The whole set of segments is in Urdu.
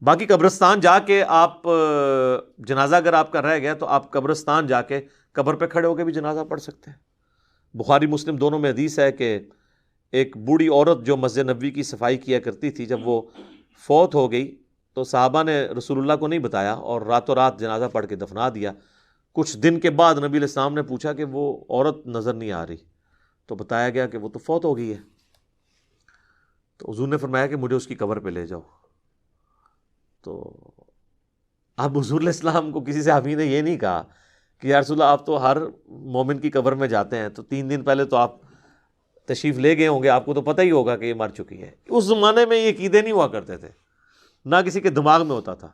باقی قبرستان جا کے آپ جنازہ اگر آپ کا رہ گیا تو آپ قبرستان جا کے قبر پہ کھڑے ہو کے بھی جنازہ پڑھ سکتے ہیں. بخاری مسلم دونوں میں حدیث ہے کہ ایک بوڑھی عورت جو مسجد نبوی کی صفائی کیا کرتی تھی، جب وہ فوت ہو گئی تو صحابہ نے رسول اللہ کو نہیں بتایا اور راتوں رات جنازہ پڑھ کے دفنا دیا. کچھ دن کے بعد نبی علیہ السلام نے پوچھا کہ وہ عورت نظر نہیں آ رہی، تو بتایا گیا کہ وہ تو فوت ہو گئی ہے. تو حضور نے فرمایا کہ مجھے اس کی قبر پہ لے جاؤ. تو اب حضور علیہ السلام کو کسی صحابی نے یہ نہیں کہا کہ یا رسول اللہ آپ تو ہر مومن کی قبر میں جاتے ہیں، تو 3 دن پہلے تو آپ تشریف لے گئے ہوں گے، آپ کو تو پتہ ہی ہوگا کہ یہ مر چکی ہے. اس زمانے میں یہ عقیدے نہیں ہوا کرتے تھے، نہ کسی کے دماغ میں ہوتا تھا.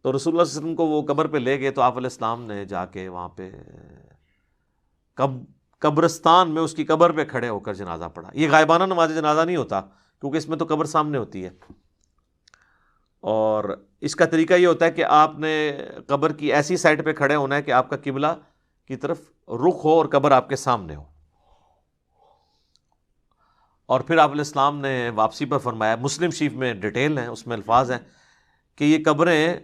تو رسول اللہ صلی اللہ علیہ وسلم کو وہ قبر پہ لے گئے تو آپ علیہ السلام نے جا کے وہاں پہ قبرستان میں اس کی قبر پہ کھڑے ہو کر جنازہ پڑھا. یہ غائبانہ نماز جنازہ نہیں ہوتا کیونکہ اس میں تو قبر سامنے ہوتی ہے، اور اس کا طریقہ یہ ہوتا ہے کہ آپ نے قبر کی ایسی سائڈ پہ کھڑے ہونا ہے کہ آپ کا قبلہ کی طرف رخ ہو اور قبر آپ کے سامنے ہو. اور پھر آپ علیہ السلام نے واپسی پر فرمایا، مسلم شریف میں ڈیٹیل ہیں، اس میں الفاظ ہیں کہ یہ قبریں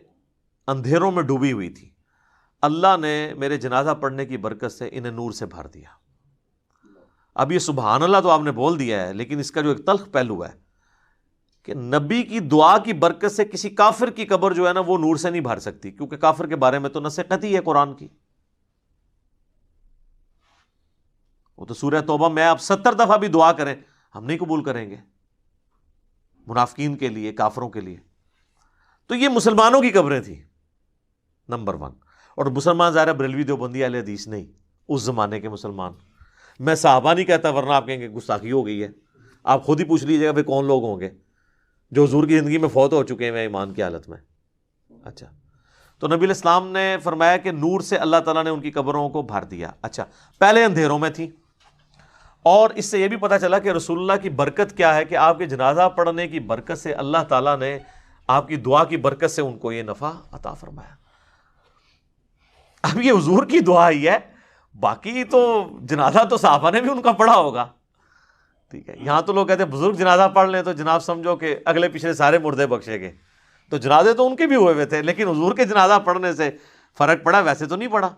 اندھیروں میں ڈوبی ہوئی تھی، اللہ نے میرے جنازہ پڑھنے کی برکت سے انہیں نور سے بھر دیا. اب یہ سبحان اللہ تو آپ نے بول دیا ہے، لیکن اس کا جو ایک تلخ پہلو ہے کہ نبی کی دعا کی برکت سے کسی کافر کی قبر جو ہے نا وہ نور سے نہیں بھر سکتی، کیونکہ کافر کے بارے میں تو نص قطعی ہے قرآن کی. وہ تو سورہ توبہ میں آپ 70 دفعہ بھی دعا کریں ہم نہیں قبول کریں گے، منافقین کے لیے، کافروں کے لیے. تو یہ مسلمانوں کی قبریں تھیں نمبر 1. اور مسلمان ظاہر بریلوی دیوبندی اہل حدیث نہیں، اس زمانے کے مسلمان. میں صحابہ نہیں کہتا ورنہ آپ کہیں گے گستاخی ہو گئی ہے. آپ خود ہی پوچھ لیجیے گا بھائی کون لوگ ہوں گے جو حضور کی زندگی میں فوت ہو چکے ہیں ایمان کی حالت میں. اچھا، تو نبی علیہ السلام نے فرمایا کہ نور سے اللہ تعالیٰ نے ان کی قبروں کو بھر دیا. اچھا، پہلے اندھیروں میں تھی، اور اس سے یہ بھی پتہ چلا کہ رسول اللہ کی برکت کیا ہے کہ آپ کے جنازہ پڑھنے کی برکت سے اللہ تعالیٰ نے آپ کی دعا کی برکت سے ان کو یہ نفع عطا فرمایا. اب یہ حضور کی دعا ہی ہے، باقی تو جنازہ تو صحابہ نے بھی ان کا پڑھا ہوگا. ٹھیک ہے، یہاں تو لوگ کہتے ہیں بزرگ جنازہ پڑھ لیں تو جناب سمجھو کہ اگلے پچھلے سارے مردے بخشے گئے. تو جنازے تو ان کے بھی ہوئے ہوئے تھے، لیکن حضور کے جنازہ پڑھنے سے فرق پڑا؟ ویسے تو نہیں پڑا.